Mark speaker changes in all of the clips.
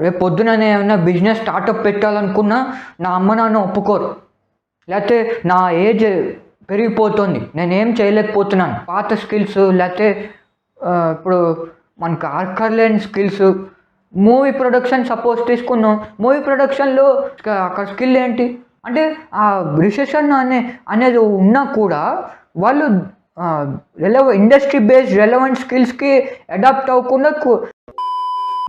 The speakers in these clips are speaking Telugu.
Speaker 1: రేపు పొద్దున నేను ఏమైనా బిజినెస్ స్టార్టప్ పెట్టాలనుకున్నా నా అమ్మ నాన్న ఒప్పుకోరు. లేకపోతే నా ఏజ్ పెరిగిపోతుంది, నేనేం చేయలేకపోతున్నాను. పాత స్కిల్స్ లేకపోతే ఇప్పుడు మనకు అక్కర్లేని స్కిల్స్. మూవీ ప్రొడక్షన్ సపోజ్ తీసుకున్నాం. మూవీ ప్రొడక్షన్లో అక్కడ స్కిల్ ఏంటి అంటే ఆ రిసెషన్ అనేది ఉన్నా కూడా వాళ్ళు ఇండస్ట్రీ బేస్డ్ రెలవెంట్ స్కిల్స్కి అడాప్ట్ అవ్వకుండా.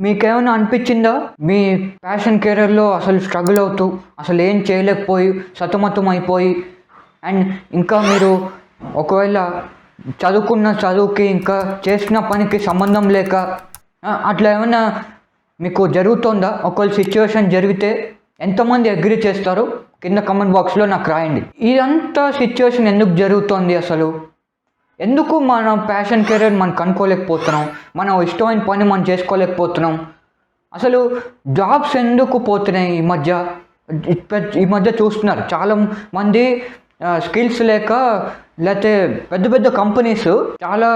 Speaker 1: మీకేమైనా అనిపించిందా మీ ప్యాషన్ కెరీర్లో అసలు స్ట్రగుల్ అవుతూ అసలు ఏం చేయలేకపోయి సతమతం అయిపోయి, అండ్ ఇంకా మీరు ఒకవేళ చదువుకున్న చదువుకి ఇంకా చేసిన పనికి సంబంధం లేక అట్లా ఏమైనా మీకు జరుగుతుందా? ఒకవేళ సిచ్యువేషన్ జరిగితే ఎంతమంది అగ్రీ చేస్తారు కింద కమెంట్ బాక్స్లో నాకు రాయండి. ఇదంతా సిచ్యువేషన్ ఎందుకు జరుగుతుంది? అసలు ఎందుకు మన ప్యాషన్ కెరీర్ మనం కనుక్కోలేకపోతున్నాం, మనం ఇష్టమైన పని మనం చేసుకోలేకపోతున్నాం? అసలు జాబ్స్ ఎందుకు పోతున్నాయి ఈ మధ్య చూస్తున్నారు చాలా మంది స్కిల్స్ లేకపోతే పెద్ద పెద్ద కంపెనీస్ చాలా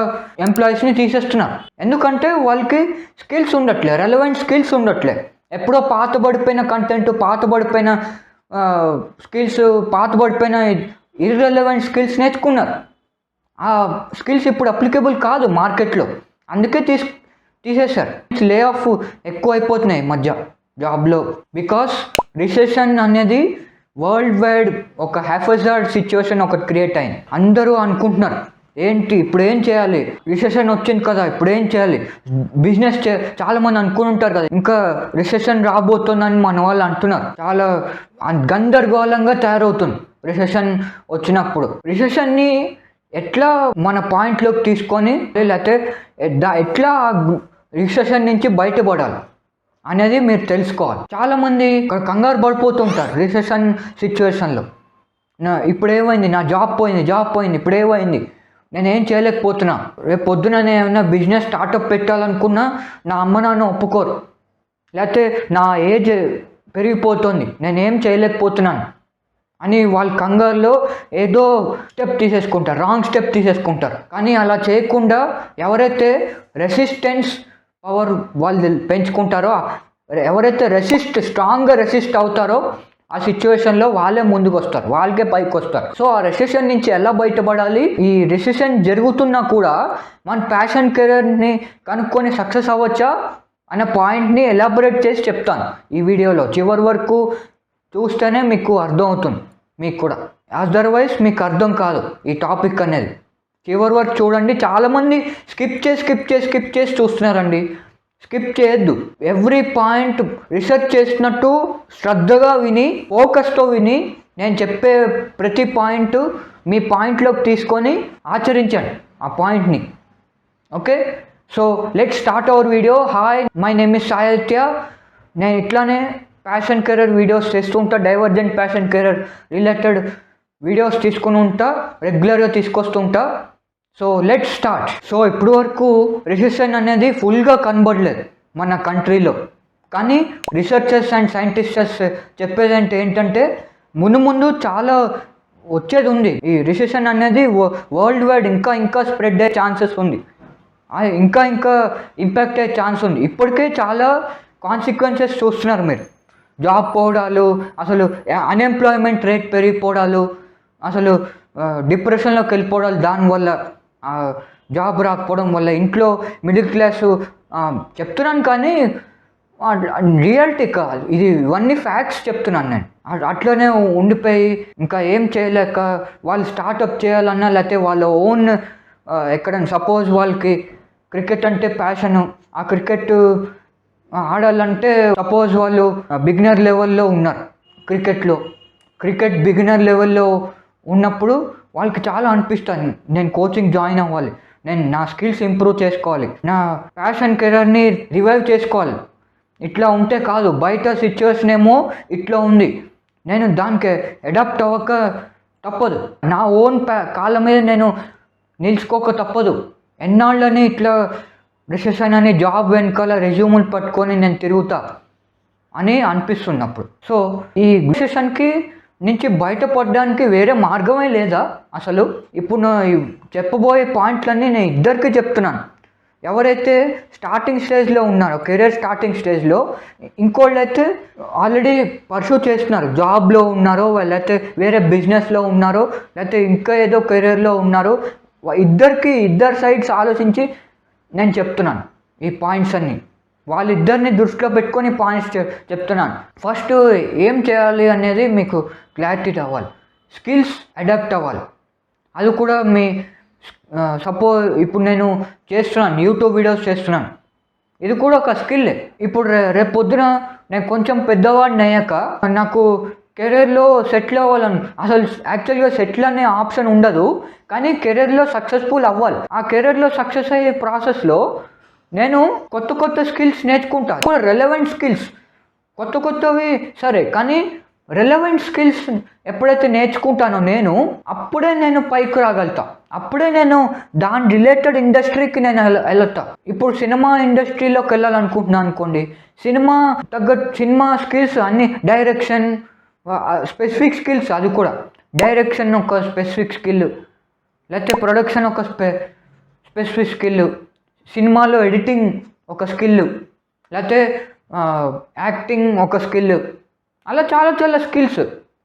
Speaker 1: ఎంప్లాయీస్ని తీసేస్తున్నారు. ఎందుకంటే వాళ్ళకి స్కిల్స్ ఉండట్లే, రెలవెంట్ స్కిల్స్ ఉండట్లే. ఎప్పుడో పాతబడిపోయిన కంటెంట్, పాతబడిపోయిన స్కిల్స్, పాతబడిపోయిన ఇర్రెలవెంట్ స్కిల్స్ నేర్చుకున్నారు. ఆ స్కిల్స్ ఇప్పుడు అప్లికేబుల్ కాదు మార్కెట్లో, అందుకే తీసేశారు. లే ఆఫ్ ఎక్కువ అయిపోతున్నాయి మధ్య జాబ్లో. బికాస్ రిసెషన్ అనేది వరల్డ్ వైడ్ ఒక హ్యాఫజార్డ్ సిచ్యువేషన్ ఒకటి క్రియేట్ అయింది. అందరూ అనుకుంటున్నారు ఏంటి ఇప్పుడు ఏం చేయాలి, రిసెషన్ వచ్చింది కదా ఇప్పుడు ఏం చేయాలి, బిజినెస్ చాలామంది అనుకుని ఉంటారు కదా ఇంకా రిసెషన్ రాబోతుందని మన వాళ్ళు అంటున్నారు. చాలా గందరగోళంగా తయారవుతుంది రిసెషన్ వచ్చినప్పుడు. రిసెషన్ని ఎట్లా మన పాయింట్లోకి తీసుకొని లేకపోతే ఎట్లా రిసెషన్ నుంచి బయటపడాలి అనేది మీరు తెలుసుకోవాలి. చాలామంది కంగారు పడిపోతుంటారు రిసెషన్ సిచ్యువేషన్లో. ఇప్పుడు ఏమైంది, నా జాబ్ పోయింది, ఇప్పుడు ఏమైంది, నేనేం చేయలేకపోతున్నా. రేపు పొద్దున నేను ఏమైనా బిజినెస్ స్టార్టప్ పెట్టాలనుకున్నా నా అమ్మ నాన్న ఒప్పుకోరు. లేకపోతే నా ఏజ్ పెరిగిపోతుంది, నేనేం చేయలేకపోతున్నాను అని వాళ్ళ కంగారులో ఏదో స్టెప్ తీసేసుకుంటారు, రాంగ్ స్టెప్ తీసేసుకుంటారు. కానీ అలా చేయకుండా ఎవరైతే రెసిస్టెన్స్ పవర్ వాళ్ళు పెంచుకుంటారో, ఎవరైతే స్ట్రాంగ్గా రెసిస్ట్ అవుతారో ఆ సిచ్యువేషన్లో వాళ్ళే ముందుకు వస్తారు, వాళ్ళకే పైకి వస్తారు. సో ఆ రెసిషన్ నుంచి ఎలా బయటపడాలి, ఈ రెసిషన్ జరుగుతున్నా కూడా మన ప్యాషన్ కెరీర్ని కనుక్కొని సక్సెస్ అవ్వచ్చా అనే పాయింట్ని ఎలాబొరేట్ చేసి చెప్తాను ఈ వీడియోలో. చివరి వరకు చూస్తేనే మీకు అర్థం అవుతుంది మీకు కూడా, అదర్వైజ్ మీకు అర్థం కాదు ఈ టాపిక్ అనేది. చివరి వరకు చూడండి. చాలామంది స్కిప్ చేసి చూస్తున్నారండి. స్కిప్ చేయొద్దు. ఎవ్రీ పాయింట్ రీసెర్చ్ చేసినట్టు శ్రద్ధగా విని, ఫోకస్తో విని, నేను చెప్పే ప్రతి పాయింట్ మీ పాయింట్లోకి తీసుకొని ఆచరించండి ఆ పాయింట్ని. Okay, so let's start our video. Hi, my name is Sahitya. నేను ఇట్లానే ప్యాషన్ కెరీర్ వీడియోస్ చేస్తూ ఉంటా, divergent passion career related videos తీసుకుని ఉంటా, రెగ్యులర్గా తీసుకొస్తుంటా. So let's start. సో ఇప్పుడు వరకు రిసెషన్ అనేది ఫుల్గా కనబడలేదు మన కంట్రీలో. కానీ రీసెర్చర్స్ అండ్ సైంటిస్టర్స్ చెప్పేది ఏంటంటే ముందు చాలా వచ్చేది ఉంది. ఈ రిసెషన్ అనేది వరల్డ్ వైడ్ ఇంకా స్ప్రెడ్ అయ్యే ఛాన్సెస్ ఉంది, ఇంకా ఇంపాక్ట్ అయ్యే ఛాన్స్ ఉంది. ఇప్పటికే చాలా కాన్సిక్వెన్సెస్ చూస్తున్నారు మీరు. జాబ్ పోవడాలు, అసలు అన్ఎంప్లాయ్మెంట్ రేట్ పెరిగిపోవడాలు, అసలు డిప్రెషన్లోకి వెళ్ళిపోవడాలు, దానివల్ల జాబ్ రాకపోవడం వల్ల ఇంట్లో మిడిల్ క్లాసు చెప్తున్నాను కానీ రియాలిటీ కాదు ఇది, ఇవన్నీ ఫ్యాక్ట్స్ చెప్తున్నాను నేను. అట్లనే ఉండిపోయి ఇంకా ఏం చేయలేక వాళ్ళు స్టార్టప్ చేయాలన్నా, లేకపోతే వాళ్ళ ఓన్ ఎక్కడైనా సపోజ్ వాళ్ళకి క్రికెట్ అంటే ప్యాషను, ఆ క్రికెట్ ఆడాలంటే సపోజ్ వాళ్ళు బిగినర్ లెవెల్లో ఉన్నారు క్రికెట్ బిగినర్ లెవెల్లో ఉన్నప్పుడు వాళ్ళకి చాలా అనిపిస్తుంది నేను కోచింగ్ జాయిన్ అవ్వాలి, నేను నా స్కిల్స్ ఇంప్రూవ్ చేసుకోవాలి, నా ప్యాషన్ కెరీర్ని రివైవ్ చేసుకోవాలి. ఇట్లా ఉంటే కాదు, బయట సిచ్యువేషన్ ఏమో ఇట్లా ఉంది, నేను దానికి అడాప్ట్ అవ్వక తప్పదు, నా ఓన్ కాళ్ళ మీద నేను నిలుచుకోక తప్పదు. ఎన్నాళ్ళని ఇట్లా రిసెషన్ అని జాబ్ వెనకాల రెజ్యూములు పట్టుకొని నేను తిరుగుతా అని అనిపిస్తున్నప్పుడు. సో ఈ రిసెషన్కి నుంచి బయటపడడానికి వేరే మార్గమే లేదా అసలు? ఇప్పుడు చెప్పబోయే పాయింట్లన్నీ నేను ఇద్దరికి చెప్తున్నాను. ఎవరైతే స్టార్టింగ్ స్టేజ్లో ఉన్నారో, కెరీర్ స్టార్టింగ్ స్టేజ్లో, ఇంకోళ్ళు అయితే ఆల్రెడీ పర్సూ చేస్తున్నారు, జాబ్లో ఉన్నారో, లేకపోతే వేరే బిజినెస్లో ఉన్నారో, లేకపోతే ఇంకా ఏదో కెరీర్లో ఉన్నారో, ఇద్దరు సైడ్స్ ఆలోచించి నేను చెప్తున్నాను ఈ పాయింట్స్ అన్నీ. వాళ్ళిద్దరిని దృష్టిలో పెట్టుకొని పాయింట్స్ చెప్తున్నాను. ఫస్ట్ ఏం చేయాలి అనేది మీకు క్లారిటీ రావాలి. స్కిల్స్ అడాప్ట్ అవ్వాలి. అది కూడా మీ సపోజ్ ఇప్పుడు నేను చేస్తున్నాను, యూట్యూబ్ వీడియోస్ చేస్తున్నాను, ఇది కూడా ఒక స్కిల్. ఇప్పుడు రేపు పొద్దున నేను కొంచెం పెద్దవాడిని అయ్యాక నాకు కెరీర్లో సెటిల్ అవ్వాలని, అసలు యాక్చువల్గా సెటిల్ అనే ఆప్షన్ ఉండదు, కానీ కెరీర్లో సక్సెస్ఫుల్ అవ్వాలి. ఆ కెరీర్లో సక్సెస్ అయ్యే ప్రాసెస్లో నేను కొత్త స్కిల్స్ నేర్చుకుంటాను. కూడా రెలవెంట్ స్కిల్స్, కొత్తవి సరే, కానీ రెలవెంట్ స్కిల్స్ ఎప్పుడైతే నేర్చుకుంటానో నేను, అప్పుడే నేను పైకి రాగలుగుతా, అప్పుడే నేను దాని రిలేటెడ్ ఇండస్ట్రీకి నేను వెళ్తా. ఇప్పుడు సినిమా ఇండస్ట్రీలోకి వెళ్ళాలనుకుంటున్నాను అనుకోండి, సినిమా స్కిల్స్ అన్ని, డైరెక్షన్ స్పెసిఫిక్ స్కిల్స్, అది కూడా డైరెక్షన్ ఒక స్పెసిఫిక్ స్కిల్, లేకపోతే ప్రొడక్షన్ ఒక స్పెసిఫిక్ స్కిల్, సినిమాలో ఎడిటింగ్ ఒక స్కిల్, లేకపోతే యాక్టింగ్ ఒక స్కిల్, అలా చాలా స్కిల్స్,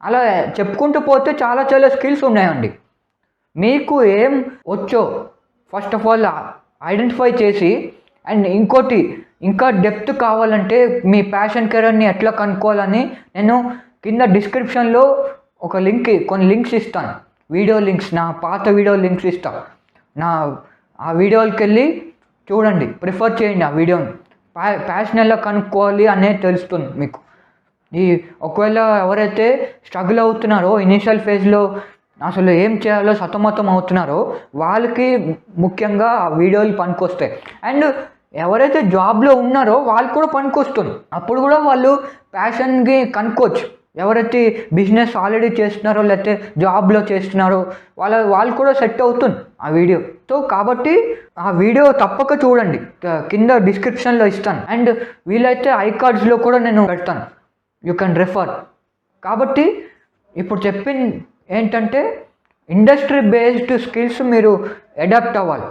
Speaker 1: అలా చెప్పుకుంటూ పోతే చాలా స్కిల్స్ ఉన్నాయండి. మీకు ఏం వచ్చో ఫస్ట్ ఆఫ్ ఆల్ ఐడెంటిఫై చేసి, అండ్ ఇంకోటి ఇంకా డెప్త్ కావాలంటే మీ ప్యాషన్ కెరీర్ని ఎట్లా కనుక్కోవాలని నేను కింద డిస్క్రిప్షన్లో కొన్ని లింక్స్ ఇస్తాను, వీడియో లింక్స్, నా పాత వీడియో లింక్స్ ఇస్తాను. ఆ వీడియోకి వెళ్ళి చూడండి, ప్రిఫర్ చేయండి ఆ వీడియోని. ప్యాషన్ ఎలా కనుక్కోవాలి అనేది తెలుస్తుంది మీకు. ఒకవేళ ఎవరైతే స్ట్రగుల్ అవుతున్నారో, ఇనీషియల్ ఫేజ్లో అసలు ఏం చేయాలో సతమతం అవుతున్నారో, వాళ్ళకి ముఖ్యంగా ఆ వీడియోలు పనికొస్తాయి. అండ్ ఎవరైతే జాబ్లో ఉన్నారో వాళ్ళు కూడా పనికొస్తుంది, అప్పుడు కూడా వాళ్ళు ప్యాషన్కి కనుక్కోవచ్చు. ఎవరైతే బిజినెస్ ఆల్రెడీ చేస్తున్నారో, లేకపోతే జాబ్లో చేస్తున్నారో వాళ్ళు కూడా సెట్ అవుతుంది ఆ వీడియో. సో కాబట్టి ఆ వీడియో తప్పక చూడండి, కింద డిస్క్రిప్షన్లో ఇస్తాను, అండ్ వీలైతే ఐకార్డ్స్లో కూడా నేను పెడతాను, యూ కెన్ రెఫర్. కాబట్టి ఇప్పుడు చెప్పింది ఏంటంటే, ఇండస్ట్రీ బేస్డ్ స్కిల్స్ మీరు అడాప్ట్ అవ్వాలి.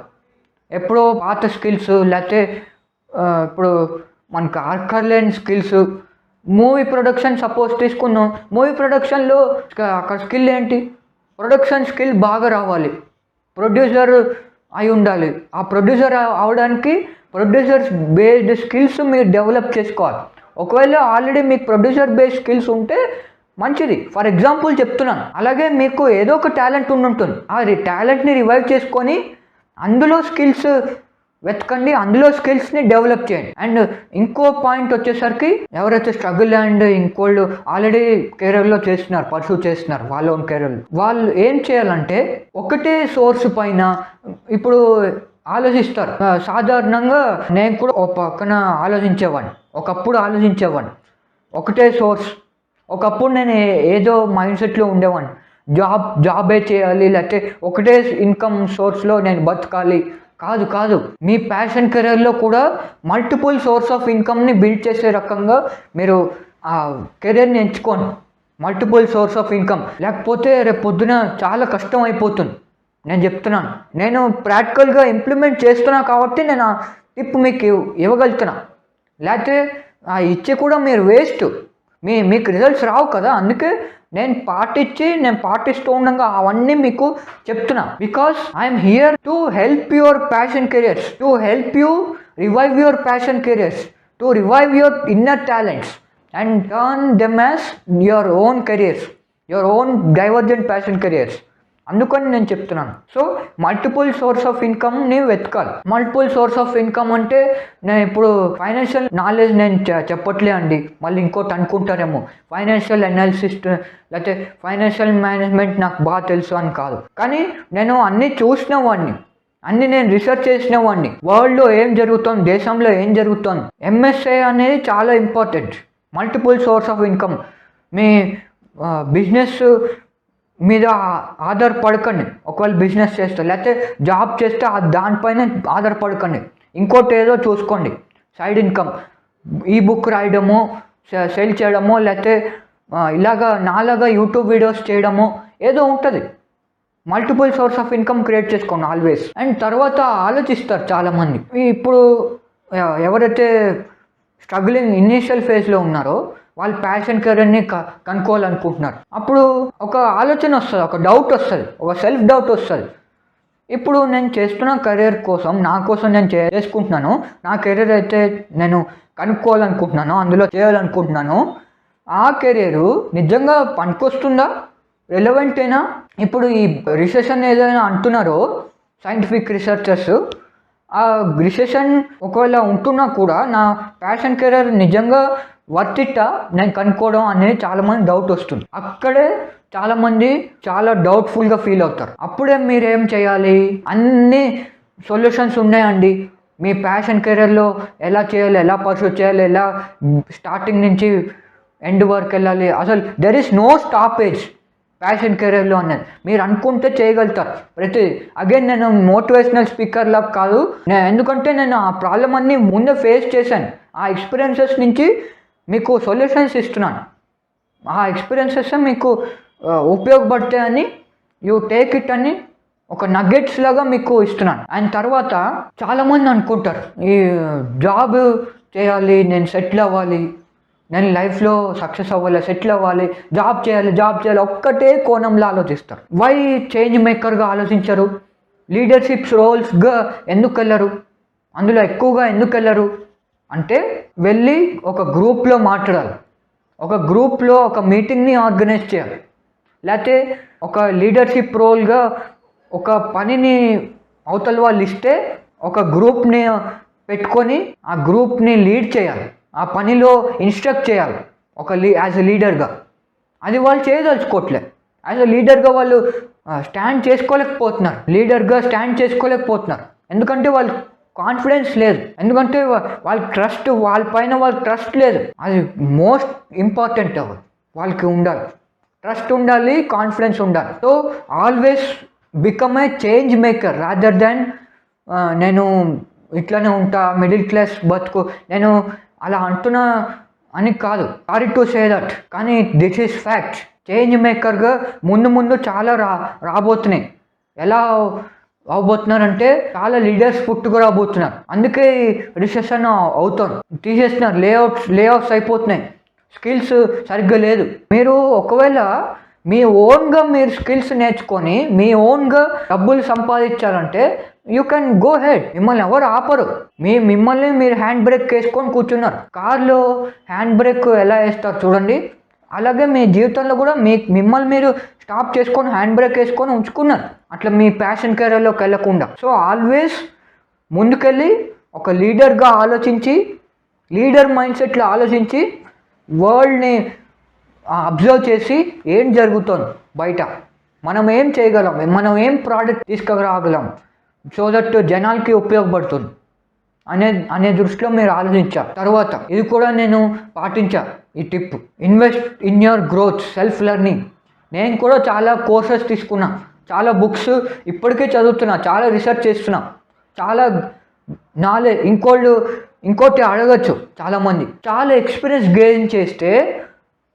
Speaker 1: ఎప్పుడో పాత స్కిల్స్, లేకపోతే ఇప్పుడు మనకు అక్కర్లేని స్కిల్స్, మూవీ ప్రొడక్షన్ సపోజ్ తీసుకున్నాం, మూవీ ప్రొడక్షన్లో అక్కడ స్కిల్ ఏంటి? ప్రొడక్షన్ స్కిల్ బాగా రావాలి, ప్రొడ్యూసర్ అయి ఉండాలి. ఆ ప్రొడ్యూసర్ అవడానికి ప్రొడ్యూసర్స్ బేస్డ్ స్కిల్స్ మీరు డెవలప్ చేసుకోవాలి. ఒకవేళ ఆల్రెడీ మీకు ప్రొడ్యూసర్ బేస్డ్ స్కిల్స్ ఉంటే మంచిది, ఫర్ ఎగ్జాంపుల్ చెప్తున్నాను. అలాగే మీకు ఏదో ఒక టాలెంట్ ఉంటుంది, ఆ టాలెంట్ని రివైవ్ చేసుకొని అందులో స్కిల్స్ వెతకండి, అందులో స్కిల్స్ని డెవలప్ చేయండి. అండ్ ఇంకో పాయింట్ వచ్చేసరికి, ఎవరైతే స్ట్రగుల్ అండ్ ఇంకోళ్ళు ఆల్రెడీ కెరీర్లో చేస్తున్నారు, పర్సూ చేస్తున్నారు వాళ్ళ ఓన్ కెరీర్, వాళ్ళు ఏం చేయాలంటే ఒకటే సోర్స్ పైన ఇప్పుడు ఆలోచిస్తారు. సాధారణంగా నేను కూడా ఒక పక్కన ఒకప్పుడు ఆలోచించేవాడిని, ఒకటే సోర్స్. ఒకప్పుడు నేను ఏదో మైండ్ సెట్లో ఉండేవాడిని, జాబే చేయాలి, లేకపోతే ఒకటే ఇన్కమ్ సోర్స్లో నేను బతకాలి. కాదు, మీ ప్యాషన్ కెరీర్లో కూడా మల్టిపుల్ సోర్స్ ఆఫ్ ఇన్కమ్ని బిల్డ్ చేసే రకంగా మీరు ఆ కెరీర్ని ఎంచుకోండి, మల్టిపుల్ సోర్స్ ఆఫ్ ఇన్కమ్. లేకపోతే రేపు పొద్దున చాలా కష్టం అయిపోతుంది. నేను చెప్తున్నాను, నేను ప్రాక్టికల్గా ఇంప్లిమెంట్ చేస్తున్నా కాబట్టి నేను ఆ టిప్ మీకు ఇవ్వగలుగుతున్నా. లేకపోతే ఇచ్చి కూడా మీరు వేస్ట్, మీకు రిజల్ట్స్ రావు కదా. అందుకే నేను పాటిస్తూ ఉండగా అవన్నీ మీకు చెప్తున్నా. Because I'm here to help your passion careers, to help you revive your passion careers, to revive your inner talents and turn them as your own careers, your own divergent passion careers. అందుకని నేను చెప్తున్నాను. సో మల్టిపుల్ సోర్స్ ఆఫ్ ఇన్కమ్ని వెతకాలి. మల్టిపుల్ సోర్స్ ఆఫ్ ఇన్కమ్ అంటే నేను ఇప్పుడు ఫైనాన్షియల్ నాలెడ్జ్ నేను చెప్పట్లే అండి, మళ్ళీ ఇంకోటి అనుకుంటారేమో, ఫైనాన్షియల్ అనాలిసిస్ లేకపోతే ఫైనాన్షియల్ మేనేజ్మెంట్ నాకు బాగా తెలుసు అని కాదు. కానీ నేను అన్నీ చూసిన వాడిని, నేను రీసెర్చ్ చేసిన వాడిని, వరల్డ్లో ఏం జరుగుతుంది, దేశంలో ఏం జరుగుతుంది. ఎంఎస్ఏ అనేది చాలా important. Multiple source of income, me business మీద ఆధారపడకండి. ఒకవేళ బిజినెస్ చేస్తే, లేకపోతే జాబ్ చేస్తే దానిపైన ఆధారపడకండి. ఇంకోటి ఏదో చూసుకోండి, సైడ్ ఇన్కమ్, ఈ బుక్ రాయడమో, సెల్ చేయడమో, లేకపోతే ఇలాగా నాలాగా యూట్యూబ్ వీడియోస్ చేయడమో ఏదో ఉంటుంది. Multiple source of income create చేసుకోండి ఆల్వేస్. అండ్ తర్వాత ఆలోచిస్తారు చాలామంది. ఇప్పుడు ఎవరైతే స్ట్రగ్లింగ్ ఇనీషియల్ ఫేజ్లో ఉన్నారో వాళ్ళు ప్యాషన్ కెరీర్ని కనుక్కోవాలనుకుంటున్నారు. అప్పుడు ఒక ఆలోచన వస్తుంది, ఒక డౌట్ వస్తుంది, ఒక సెల్ఫ్ డౌట్ వస్తుంది. ఇప్పుడు నేను చేస్తున్న కెరీర్ కోసం, నా కోసం నేను చేసుకుంటున్నాను, నా కెరీర్ అయితే నేను కనుక్కోవాలనుకుంటున్నాను, అందులో చేయాలనుకుంటున్నాను, ఆ కెరీరు నిజంగా పనికొస్తుందా, రెలవెంటేనా? ఇప్పుడు ఈ రిసెషన్ ఏదైనా అంటున్నారో సైంటిఫిక్ రీసెర్చర్స్, ఆ రిసెషన్ ఒకవేళ ఉంటున్నా కూడా నా ప్యాషన్ కెరీర్ నిజంగా వర్తిట్టా నేను కనుక్కోవడం అనేది చాలామంది డౌట్ వస్తుంది. అక్కడే చాలామంది చాలా డౌట్ఫుల్గా ఫీల్ అవుతారు. అప్పుడే మీరేం చేయాలి? అన్ని సొల్యూషన్స్ ఉన్నాయండి. మీ ప్యాషన్ కెరీర్లో ఎలా చేయాలి, ఎలా పర్సూ చేయాలి, ఎలా స్టార్టింగ్ నుంచి ఎండ్ వరకు వెళ్ళాలి, అసలు there is no stoppage passion కెరీర్లో అనేది. మీరు అనుకుంటే చేయగలుగుతారు ప్రతి. అగైన్ నేను మోటివేషనల్ స్పీకర్లా కాదు, ఎందుకంటే నేను ఆ ప్రాబ్లం అన్నీ ముందే ఫేస్ చేశాను. ఆ ఎక్స్పీరియన్సెస్ నుంచి మీకు సొల్యూషన్స్ ఇస్తున్నాను. ఆ ఎక్స్పీరియన్సెస్ మీకు ఉపయోగపడతాయని, యూ టేక్ ఇట్ అని ఒక నగ్గెట్స్ లాగా మీకు ఇస్తున్నాను. అండ్ తర్వాత చాలామంది అనుకుంటారు ఈ జాబ్ చేయాలి, నేను సెటిల్ అవ్వాలి, నేను లైఫ్లో సక్సెస్ అవ్వాలి, సెటిల్ అవ్వాలి, జాబ్ చేయాలి, ఒక్కటే కోణంలో ఆలోచిస్తారు. వై చేంజ్ మేకర్గా ఆలోచించరు? లీడర్షిప్స్ రోల్స్గా ఎందుకు వెళ్ళరు? అందులో ఎక్కువగా ఎందుకు వెళ్ళరు అంటే, వెళ్ళి ఒక గ్రూప్లో మాట్లాడాలి, ఒక గ్రూప్లో ఒక మీటింగ్ని ఆర్గనైజ్ చేయాలి, లేకపోతే ఒక లీడర్షిప్ రోల్గా ఒక పనిని అవతల వాళ్ళు ఇస్తే ఒక గ్రూప్ని పెట్టుకొని ఆ గ్రూప్ని లీడ్ చేయాలి, ఆ పనిలో ఇన్స్ట్రక్ట్ చేయాలి యాజ్ ఎ లీడర్గా. అది వాళ్ళు చేయదలుచుకోవట్లే. యాజ్ ఎ లీడర్గా వాళ్ళు స్టాండ్ చేసుకోలేకపోతున్నారు, లీడర్గా స్టాండ్ చేసుకోలేకపోతున్నారు. ఎందుకంటే వాళ్ళు కాన్ఫిడెన్స్ లేదు, ఎందుకంటే వాళ్ళ పైన వాళ్ళకి ట్రస్ట్ లేదు. అది మోస్ట్ ఇంపార్టెంట్. వాళ్ళకి ఉండాలి, ట్రస్ట్ ఉండాలి, కాన్ఫిడెన్స్ ఉండాలి. So always become a change maker rather than నేను ఇట్లానే ఉంటా, మిడిల్ క్లాస్ బతుకు, నేను అలా అంటున్నా అని కాదు, సారీ టు సే దట్, కానీ దిస్ ఈస్ ఫ్యాక్ట్. చేంజ్ మేకర్గా ముందు చాలా రాబోతున్నాయి. ఎలా అవబోతున్నారంటే చాలా లీడర్స్ పుట్టుకు రాబోతున్నారు. అందుకే రిసెషన్ అవుతాను, తీసేస్తున్నారు, లేఅవుట్స్ అయిపోతున్నాయి, స్కిల్స్ సరిగ్గా లేదు. మీరు ఒకవేళ మీ ఓన్గా మీరు స్కిల్స్ నేర్చుకొని మీ ఓన్గా డబ్బులు సంపాదించాలంటే యూ కెన్ గో హెడ్. మిమ్మల్ని ఎవరు ఆపరు. మిమ్మల్ని మీరు హ్యాండ్ బ్రేక్ వేసుకొని కూర్చున్నారు. కార్లో హ్యాండ్ బ్రేక్ ఎలా వేస్తారు చూడండి, అలాగే మీ జీవితంలో కూడా మిమ్మల్ని మీరు స్టాప్ చేసుకొని హ్యాండ్ బ్రేక్ వేసుకొని ఉంచుకున్నారు, అట్లా మీ ప్యాషన్ కెరీర్లోకి వెళ్ళకుండా. సో ఆల్వేస్ ముందుకెళ్ళి ఒక లీడర్గా ఆలోచించి, లీడర్ మైండ్ సెట్లో ఆలోచించి, వరల్డ్ని అబ్జర్వ్ చేసి ఏం జరుగుతుంది బయట, మనం ఏం చేయగలం, మనం ఏం ప్రోడక్ట్ తీసుకురాగలం, సో దట్ జనాలకి ఉపయోగపడుతుంది అనే దృష్టిలో మీరు ఆలోచించారు. తర్వాత ఇది కూడా నేను పాటించా, ఈ tip, invest in your growth, self learning. నేను కూడా చాలా కోర్సెస్ తీసుకున్నా, చాలా బుక్స్ ఇప్పటికే చదువుతున్నా, చాలా రీసెర్చ్ చేస్తున్నా, చాలా నాలెడ్జ్. ఇంకోటి అడగచ్చు చాలామంది, చాలా ఎక్స్పీరియన్స్ గెయిన్ చేస్తే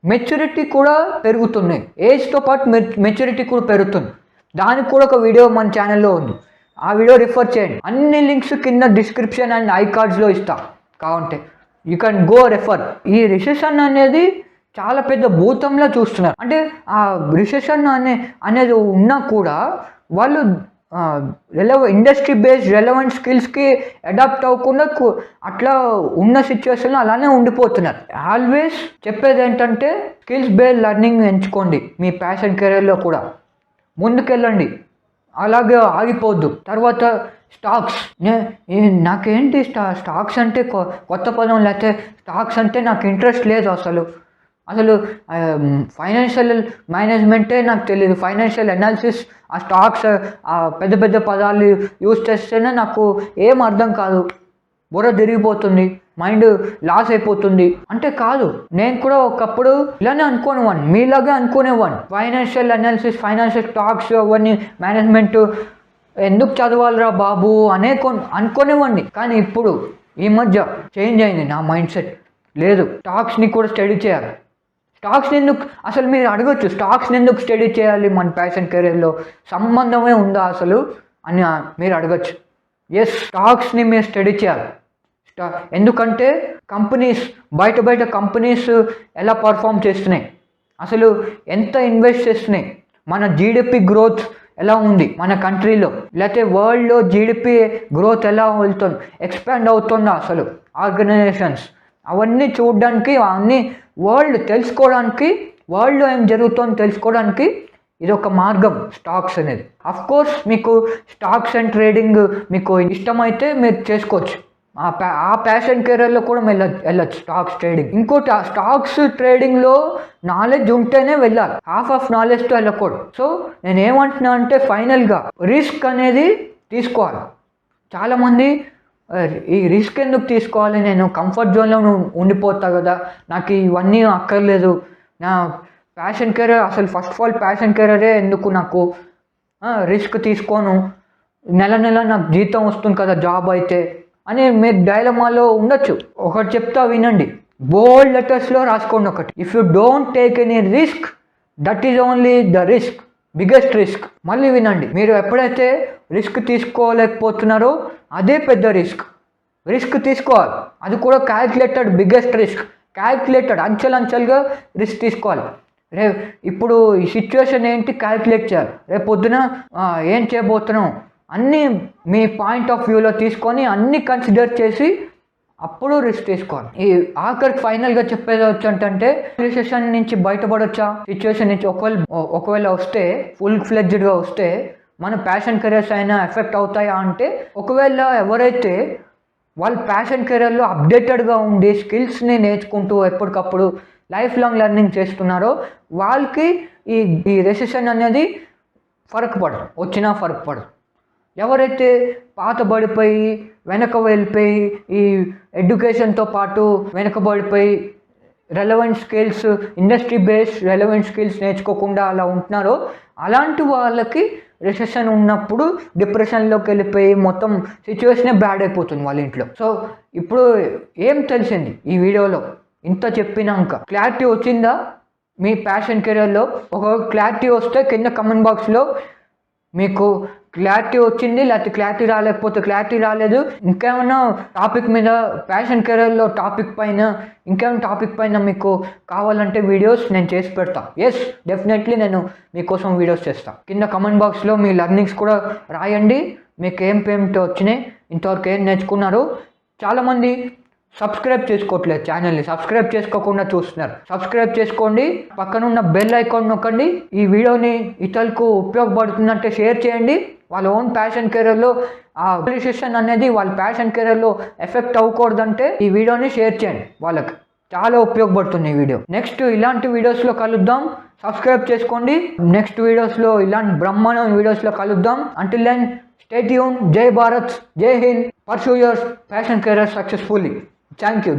Speaker 1: మెచ్యూరిటీ కూడా పెరుగుతున్నాయి, ఏజ్తో పాటు మెచ్యూరిటీ కూడా పెరుగుతుంది. దానికి కూడా ఒక వీడియో మన ఛానల్లో ఉంది, ఆ వీడియో రిఫర్ చేయండి. అన్ని లింక్స్ కింద డిస్క్రిప్షన్ అండ్ ఐకార్డ్స్లో ఇస్తా, కావాలంటే యూ కెన్ గో రెఫర్. ఈ రిసెషన్ అనేది చాలా పెద్ద భూతంలో చూస్తున్నారు. అంటే ఆ రిసెషన్ అనేది ఉన్నా కూడా వాళ్ళు ఇండస్ట్రీ బేస్డ్ రెలవెంట్ స్కిల్స్కి అడాప్ట్ అవ్వకుండా అట్లా ఉన్న సిచ్యువేషన్లో అలానే ఉండిపోతున్నారు. ఆల్వేస్ చెప్పేది ఏంటంటే స్కిల్స్ బేస్డ్ లెర్నింగ్ ఎంచుకోండి, మీ ప్యాషన్ కెరీర్లో కూడా ముందుకెళ్ళండి, అలాగే ఆగిపోద్దు. తర్వాత స్టాక్స్, నాకేంటి స్టాక్స్ అంటే కొత్త పదం, లేకపోతే స్టాక్స్ అంటే నాకు ఇంట్రెస్ట్ లేదు, అసలు ఫైనాన్షియల్ మేనేజ్మెంటే నాకు తెలియదు, ఫైనాన్షియల్ అనాలిసిస్, ఆ స్టాక్స్, ఆ పెద్ద పదాలు యూజ్ చేస్తేనే నాకు ఏం అర్థం కాదు, బుర్ర తిరిగిపోతుంది, మైండ్ లాస్ అయిపోతుంది అంటే కాదు. నేను కూడా ఒకప్పుడు ఇలానే అనుకునేవాడిని, మీలాగే అనుకునేవాడిని. ఫైనాన్షియల్ అనాలిసిస్, ఫైనాన్షియల్ స్టాక్స్, అవన్నీ మేనేజ్మెంట్ ఎందుకు చదవాలిరా బాబు అనుకునేవాడిని. కానీ ఇప్పుడు ఈ మధ్య చేంజ్ అయింది నా మైండ్ సెట్. లేదు, స్టాక్స్ని కూడా స్టడీ చేయాలి, స్టాక్స్ని ఎందుకు అసలు మీరు అడగొచ్చు, స్టాక్స్ని ఎందుకు స్టడీ చేయాలి మన ప్యాషన్ కెరీర్లో, సంబంధమే ఉందా అసలు అని మీరు అడగచ్చు. ఎస్, స్టాక్స్ని మీరు స్టడీ చేయాలి. ఎందుకంటే కంపెనీస్ బయట కంపెనీస్ ఎలా పర్ఫామ్ చేస్తున్నాయి, అసలు ఎంత ఇన్వెస్ట్ చేస్తున్నాయి, మన జీడిపి గ్రోత్ ఎలా ఉంది మన కంట్రీలో, లేకపోతే వరల్డ్లో జీడిపి గ్రోత్ ఎలా వెళ్తుంది, ఎక్స్పాండ్ అవుతుందా అసలు ఆర్గనైజేషన్స్, అవన్నీ చూడడానికి, అవన్నీ వరల్డ్ తెలుసుకోవడానికి, వరల్డ్లో ఏం జరుగుతుందో తెలుసుకోవడానికి ఇది ఒక మార్గం స్టాక్స్ అనేది. కోర్స్ మీకు స్టాక్స్ అండ్ ట్రేడింగ్ మీకు ఇష్టమైతే మీరు చేసుకోవచ్చు, ఆ ప్యాషన్ కెరీర్లో కూడా వెళ్ళచ్చు స్టాక్స్ ట్రేడింగ్. ఇంకోటి, ఆ స్టాక్స్ ట్రేడింగ్లో నాలెడ్జ్ ఉంటేనే వెళ్ళాలి, హాఫ్ ఆఫ్ నాలెడ్జ్తో వెళ్ళకూడదు. సో నేను ఏమంటున్నా అంటే ఫైనల్గా రిస్క్ అనేది తీసుకోవాలి. చాలామంది ఈ రిస్క్ ఎందుకు తీసుకోవాలి, నేను కంఫర్ట్ జోన్లో ఉండిపోతా కదా, నాకు ఇవన్నీ అక్కర్లేదు, నా ప్యాషన్ కెరీర్ అసలు ఫస్ట్ ఆఫ్ ఆల్ ప్యాషన్ కెరీరే ఎందుకు, నాకు రిస్క్ తీసుకోను, నెల నాకు జీతం వస్తుంది కదా జాబ్ అయితే అని మీరు డైలమాలో ఉండొచ్చు. ఒకటి చెప్తా వినండి, బోల్డ్ లెటర్స్లో రాసుకోండి ఒకటి, if you don't take any risk that is only the risk, biggest risk. మళ్ళీ వినండి, మీరు ఎప్పుడైతే రిస్క్ తీసుకోలేకపోతున్నారో అదే పెద్ద రిస్క్ తీసుకోవాలి, అది కూడా క్యాల్కులేటెడ్ బిగ్గెస్ట్ రిస్క్, క్యాల్కులేటెడ్ అంచెలుగా రిస్క్ తీసుకోవాలి. ఇప్పుడు ఈ సిచ్యువేషన్ ఏంటి క్యాల్కులేట్ చేయాలి, రేపు పొద్దున ఏం చేయబోతున్నాం అన్నీ మీ పాయింట్ ఆఫ్ వ్యూలో తీసుకొని అన్నీ కన్సిడర్ చేసి అప్పుడు రిస్క్ తీసుకోవాలి. ఈ ఆఖరికి ఫైనల్గా చెప్పేది వచ్చంటే రిసెషన్ నుంచి బయటపడొచ్చా, సిచ్యువేషన్ నుంచి ఒకవేళ వస్తే ఫుల్ ఫ్లెడ్జ్డ్గా వస్తే మన ప్యాషన్ కెరీర్స్ అయినా ఎఫెక్ట్ అవుతాయా అంటే, ఒకవేళ ఎవరైతే వాళ్ళ ప్యాషన్ కెరీర్లో అప్డేటెడ్గా ఉండి స్కిల్స్ని నేర్చుకుంటూ ఎప్పటికప్పుడు లైఫ్ లాంగ్ లెర్నింగ్ చేస్తున్నారో వాళ్ళకి ఈ రెసెషన్ అనేది ఫరక్ పడదు, వచ్చినా ఫరక్ పడదు. ఎవరైతే పాతబడిపోయి వెళ్ళిపోయి ఈ ఎడ్యుకేషన్తో పాటు వెనకబడిపోయి relevant skills, industry based relevant skills నేర్చుకోకుండా అలా ఉంటున్నారో అలాంటి వాళ్ళకి రిసెషన్ ఉన్నప్పుడు డిప్రెషన్లోకి వెళ్ళిపోయి మొత్తం సిచ్యువేషనే బ్యాడ్ అయిపోతుంది వాళ్ళ ఇంట్లో. సో ఇప్పుడు ఏం తెలిసింది ఈ వీడియోలో, ఇంత చెప్పినాక క్లారిటీ వచ్చిందా మీ ప్యాషన్ కెరీర్లో? ఒక క్లారిటీ వస్తే కింద కమెంట్ బాక్స్లో మీకు క్లారిటీ వచ్చింది, లేకపోతే క్లారిటీ రాలేకపోతే క్లారిటీ రాలేదు, ఇంకేమైనా టాపిక్ మీద ప్యాషన్ కెరీర్లో టాపిక్ పైన ఇంకేమైనా టాపిక్ పైన మీకు కావాలంటే వీడియోస్ నేను చేసి పెడతా. ఎస్, డెఫినెట్లీ నేను మీకోసం వీడియోస్ చేస్తాను. కింద కమెంట్ బాక్స్లో మీ లెర్నింగ్స్ కూడా రాయండి, మీకు ఏం పేమెంట్ వచ్చినాయి, ఇంతవరకు ఏం నేర్చుకున్నారు. చాలామంది సబ్స్క్రైబ్ చేసుకోవట్లేదు, ఛానల్ని సబ్స్క్రైబ్ చేసుకోకుండా చూస్తున్నారు. సబ్స్క్రైబ్ చేసుకోండి, పక్కనున్న బెల్ ఐకాన్ నొక్కండి. ఈ వీడియోని ఇతరులకు ఉపయోగపడుతుందంటే షేర్ చేయండి. వాళ్ళ ఓన్ ప్యాషన్ కెరీర్లో ఆ రిసెషన్ అనేది వాళ్ళ ప్యాషన్ కెరీర్లో ఎఫెక్ట్ అవ్వకూడదంటే ఈ వీడియోని షేర్ చేయండి, వాళ్ళకి చాలా ఉపయోగపడుతుంది ఈ వీడియో. నెక్స్ట్ ఇలాంటి వీడియోస్లో కలుద్దాం, సబ్స్క్రైబ్ చేసుకోండి. నెక్స్ట్ వీడియోస్లో ఇలాంటి బ్రహ్మాండమైన వీడియోస్లో కలుద్దాం. Until then stay tune. జై భారత్, జై Hind. Pursue your passion career successfully. Thank you.